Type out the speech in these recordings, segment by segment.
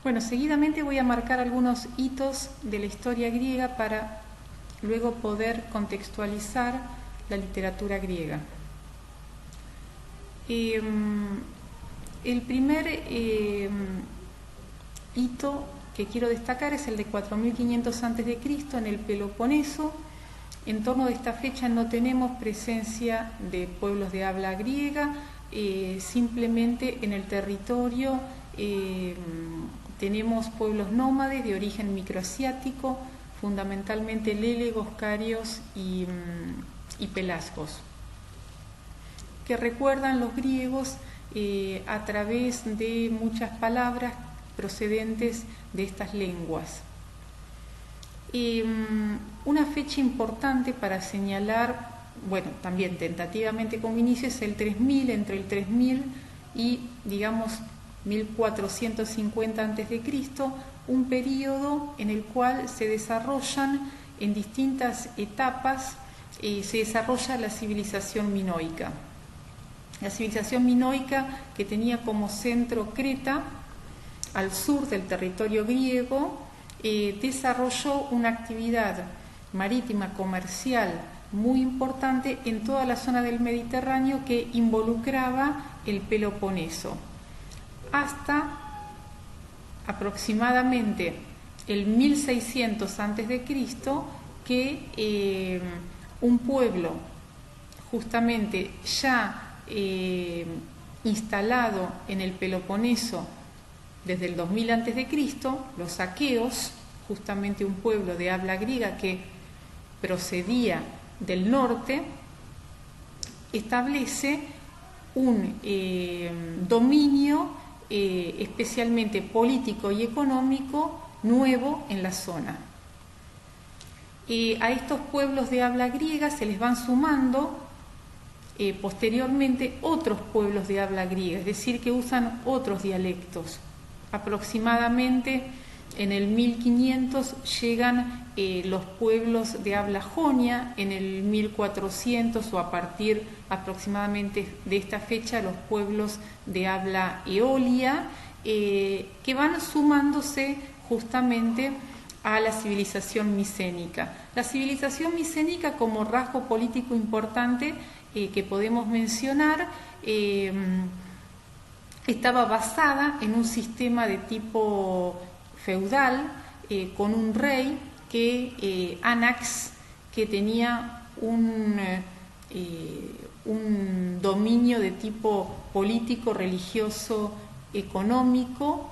Bueno, seguidamente voy a marcar algunos hitos de la historia griega para luego poder contextualizar la literatura griega. El primer hito que quiero destacar es el de 4500 a.C. en el Peloponeso. En torno de esta fecha no tenemos presencia de pueblos de habla griega, simplemente en el territorio tenemos pueblos nómades de origen microasiático, fundamentalmente lélegos, carios y pelasgos, que recuerdan los griegos a través de muchas palabras procedentes de estas lenguas. Una fecha importante para señalar, bueno, también tentativamente como inicio, es el 3000, entre el 3000 y, digamos, 1450 a.C., un periodo en el cual se desarrollan en distintas etapas, se desarrolla la civilización minoica. La civilización minoica, que tenía como centro Creta, al sur del territorio griego, desarrolló una actividad marítima comercial muy importante en toda la zona del Mediterráneo que involucraba el Peloponeso, hasta aproximadamente el 1600 a.C., que un pueblo justamente ya instalado en el Peloponeso desde el 2000 a.C., los aqueos, justamente un pueblo de habla griega que procedía del norte, establece un dominio especialmente político y económico nuevo en la zona. A estos pueblos de habla griega se les van sumando posteriormente otros pueblos de habla griega, es decir, que usan otros dialectos. Aproximadamente en el 1500 llegan los pueblos de habla jonia, en el 1400 o a partir aproximadamente de esta fecha los pueblos de habla eolia, que van sumándose justamente a la civilización micénica. La civilización micénica, como rasgo político importante que podemos mencionar, estaba basada en un sistema de tipo feudal, con un rey que Anax, que tenía un dominio de tipo político, religioso, económico,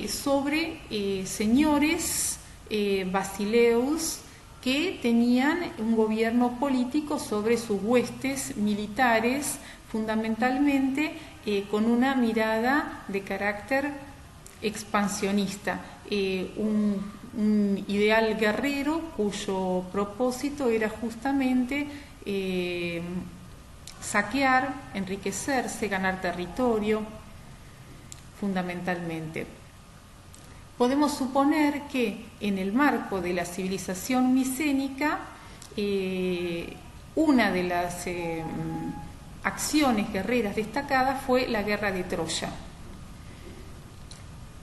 sobre señores basileus que tenían un gobierno político sobre sus huestes militares, fundamentalmente con una mirada de carácter expansionista, un ideal guerrero cuyo propósito era justamente saquear, enriquecerse, ganar territorio, fundamentalmente. Podemos suponer que en el marco de la civilización micénica, una de las acciones guerreras destacadas fue la guerra de Troya.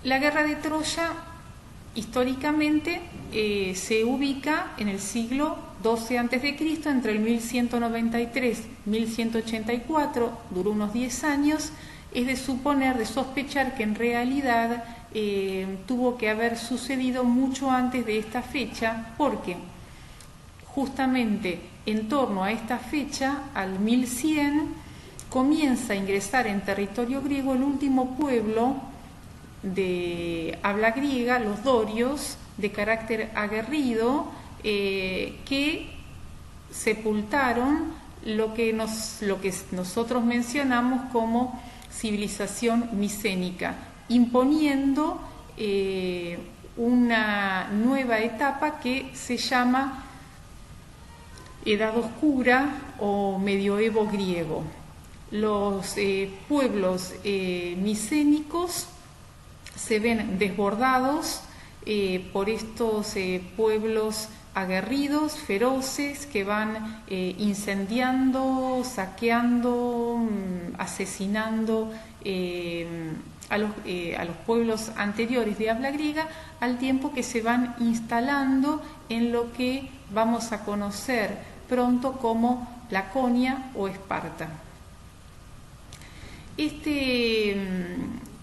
La guerra de Troya históricamente se ubica en el siglo XII a.C., entre el 1193 y 1184, duró unos 10 años. Es de suponer, de sospechar que en realidad tuvo que haber sucedido mucho antes de esta fecha, porque justamente en torno a esta fecha, al 1100, comienza a ingresar en territorio griego el último pueblo de habla griega, los dorios, de carácter aguerrido, que sepultaron lo que nosotros mencionamos como civilización micénica, imponiendo una nueva etapa que se llama Edad Oscura o Medioevo griego. Los pueblos micénicos se ven desbordados por estos pueblos aguerridos, feroces, que van incendiando, saqueando, asesinando a los pueblos anteriores de habla griega, al tiempo que se van instalando en lo que vamos a conocer pronto como Laconia o Esparta.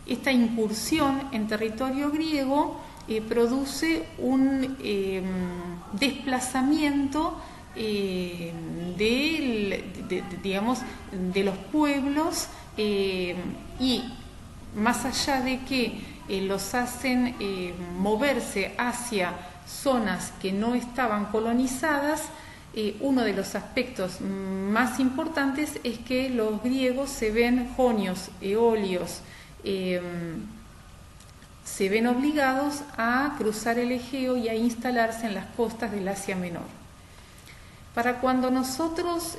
Esta incursión en territorio griego produce un desplazamiento de los pueblos, y más allá de que los hacen moverse hacia zonas que no estaban colonizadas, uno de los aspectos más importantes es que los griegos se ven, jonios, eolios, se ven obligados a cruzar el Egeo y a instalarse en las costas del Asia Menor. Para cuando nosotros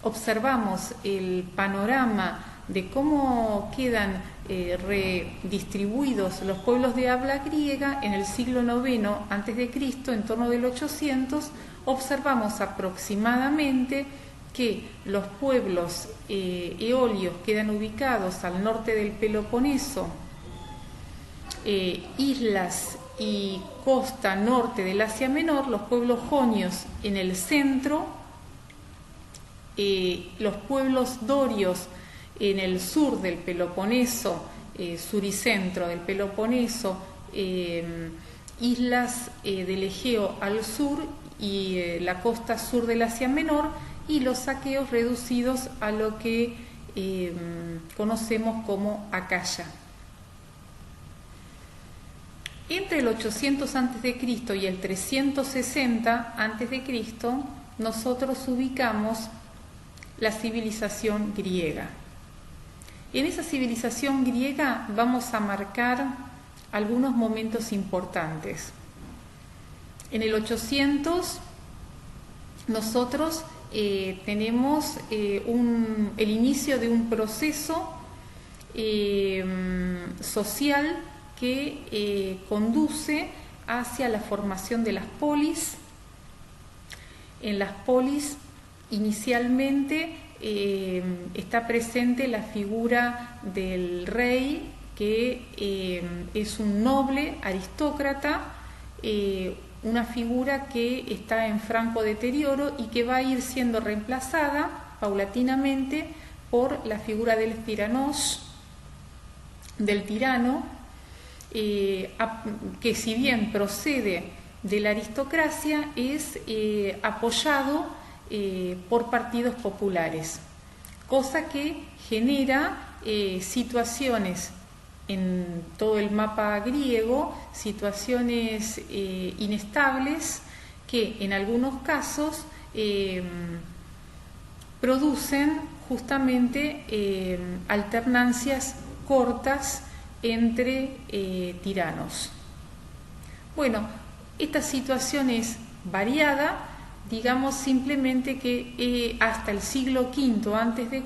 observamos el panorama de cómo quedan redistribuidos los pueblos de habla griega en el siglo IX a.C., en torno del 800, observamos aproximadamente que los pueblos eolios quedan ubicados al norte del Peloponeso, islas y costa norte del Asia Menor, los pueblos jonios en el centro, los pueblos dorios en el sur del Peloponeso, sur y centro del Peloponeso, islas del Egeo al sur y la costa sur del Asia Menor, y los aqueos reducidos a lo que conocemos como Acaya. Entre el 800 a.C. y el 360 a.C., nosotros ubicamos la civilización griega. En esa civilización griega vamos a marcar algunos momentos importantes. En el 800 nosotros tenemos el inicio de un proceso social que conduce hacia la formación de las polis. En las polis inicialmente está presente la figura del rey, que es un noble aristócrata, una figura que está en franco deterioro y que va a ir siendo reemplazada paulatinamente por la figura del tiranos, del tirano, que si bien procede de la aristocracia, es apoyado por partidos populares, cosa que genera situaciones en todo el mapa griego, situaciones inestables que en algunos casos producen justamente alternancias cortas entre tiranos. Bueno, esta situación es variada, digamos simplemente que hasta el siglo V a.C.,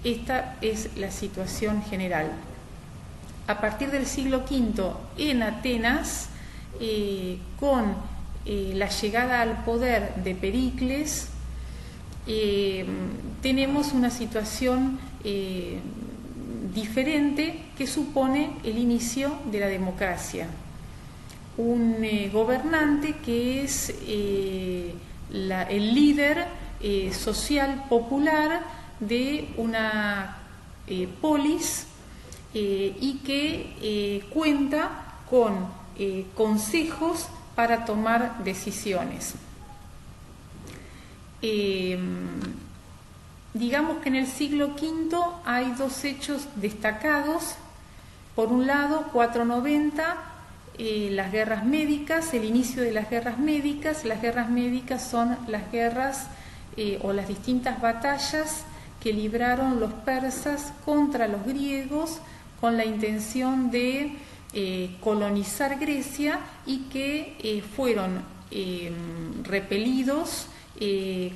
esta es la situación general. A partir del siglo V en Atenas, con la llegada al poder de Pericles, tenemos una situación diferente que supone el inicio de la democracia. Un gobernante que es el líder social popular de una polis y que cuenta con consejos para tomar decisiones. Digamos que en el siglo V hay dos hechos destacados. Por un lado, 490, las guerras médicas, el inicio de las guerras médicas. Las guerras médicas son las guerras o las distintas batallas que libraron los persas contra los griegos con la intención de colonizar Grecia, y que fueron repelidos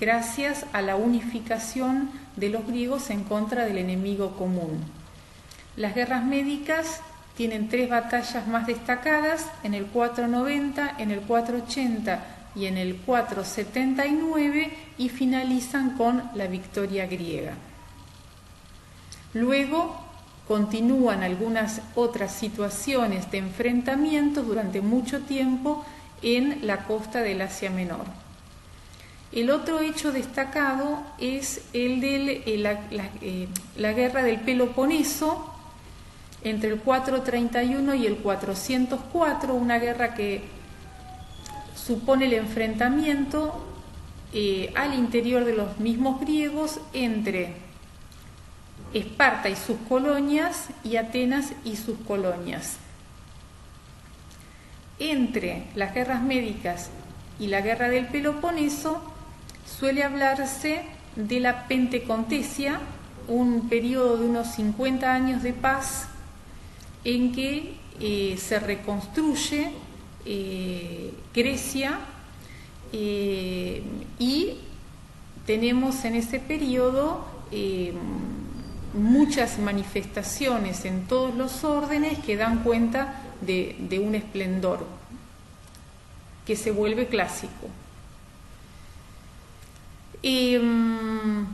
gracias a la unificación de los griegos en contra del enemigo común. Las guerras médicas tienen tres batallas más destacadas: en el 490, en el 480 y en el 479 y finalizan con la victoria griega. Luego continúan algunas otras situaciones de enfrentamientos durante mucho tiempo en la costa del Asia Menor. El otro hecho destacado es el de la guerra del Peloponeso entre el 431 y el 404, una guerra que supone el enfrentamiento al interior de los mismos griegos entre Esparta y sus colonias y Atenas y sus colonias. Entre las guerras médicas y la guerra del Peloponeso suele hablarse de la Pentecontesia, un periodo de unos 50 años de paz en que se reconstruye Grecia y tenemos en ese periodo muchas manifestaciones en todos los órdenes que dan cuenta de un esplendor que se vuelve clásico.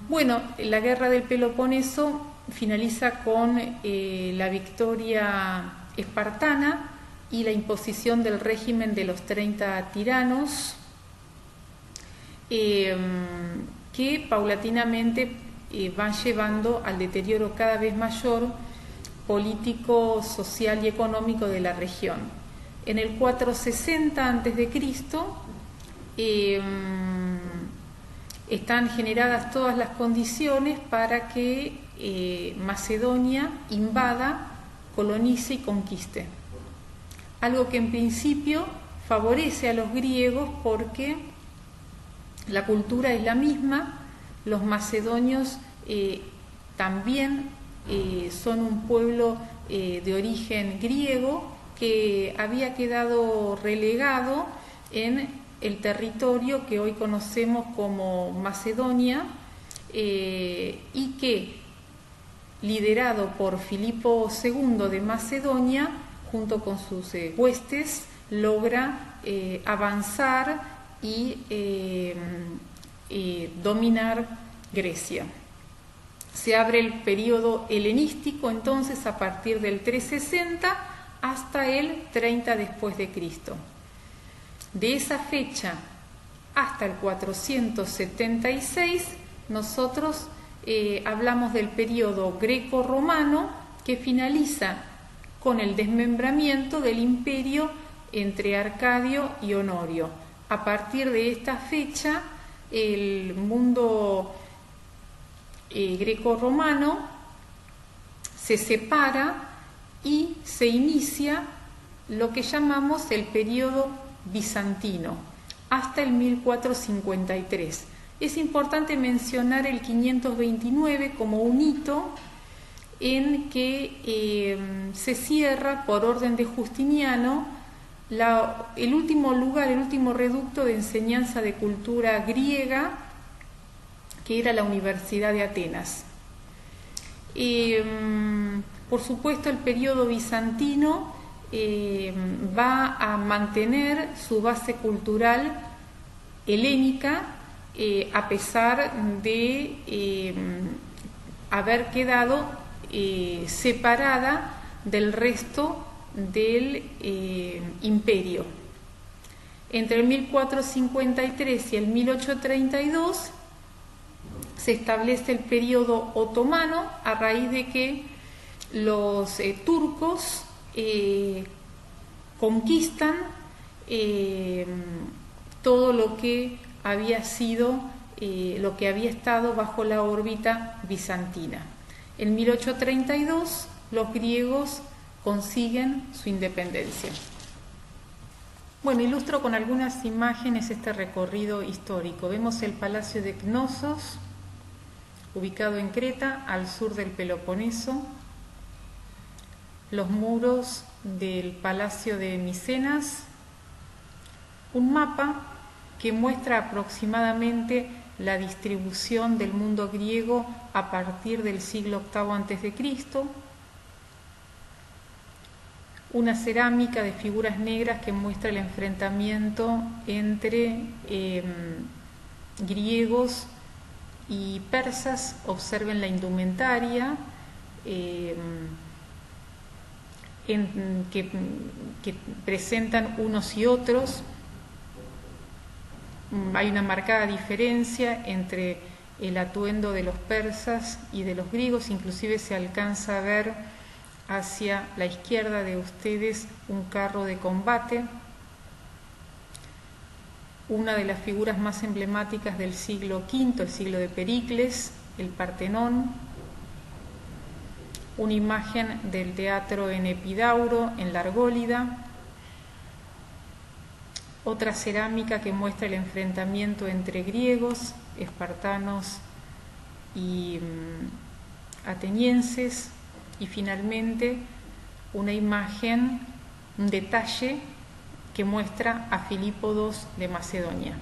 Bueno, la guerra del Peloponeso finaliza con la victoria espartana y la imposición del régimen de los 30 tiranos, que paulatinamente van llevando al deterioro cada vez mayor político, social y económico de la región. En el 460 a.C. Están generadas todas las condiciones para que Macedonia invada, colonice y conquiste. Algo que en principio favorece a los griegos porque la cultura es la misma, los macedonios también son un pueblo de origen griego que había quedado relegado en el territorio que hoy conocemos como Macedonia y que, liderado por Filipo II de Macedonia, junto con sus huestes, logra avanzar y dominar Grecia. Se abre el periodo helenístico entonces a partir del 360 hasta el 30 después de Cristo. De esa fecha hasta el 476 nosotros hablamos del periodo greco-romano que finaliza con el desmembramiento del imperio entre Arcadio y Honorio. A partir de esta fecha el mundo greco-romano se separa y se inicia lo que llamamos el periodo bizantino hasta el 1453. Es importante mencionar el 529 como un hito en que se cierra por orden de Justiniano el último lugar, el último reducto de enseñanza de cultura griega, que era la Universidad de Atenas. Por supuesto, el periodo bizantino va a mantener su base cultural helénica, a pesar de haber quedado separada del resto del imperio. Entre el 1453 y el 1832 se establece el periodo otomano a raíz de que los turcos conquistan todo lo que había sido, lo que había estado bajo la órbita bizantina. En 1832 los griegos consiguen su independencia. Bueno, ilustro con algunas imágenes este recorrido histórico. Vemos el Palacio de Cnosos, ubicado en Creta, al sur del Peloponeso, los muros del Palacio de Micenas, un mapa que muestra aproximadamente la distribución del mundo griego a partir del siglo VIII a.C., una cerámica de figuras negras que muestra el enfrentamiento entre griegos y persas. Observen la indumentaria que presentan unos y otros. Hay una marcada diferencia entre el atuendo de los persas y de los griegos, inclusive se alcanza a ver hacia la izquierda de ustedes un carro de combate, una de las figuras más emblemáticas del siglo V, el siglo de Pericles, el Partenón, una imagen del teatro en Epidauro, en la Argólida, otra cerámica que muestra el enfrentamiento entre griegos, espartanos y atenienses, y finalmente una imagen, un detalle que muestra a Filipo II de Macedonia.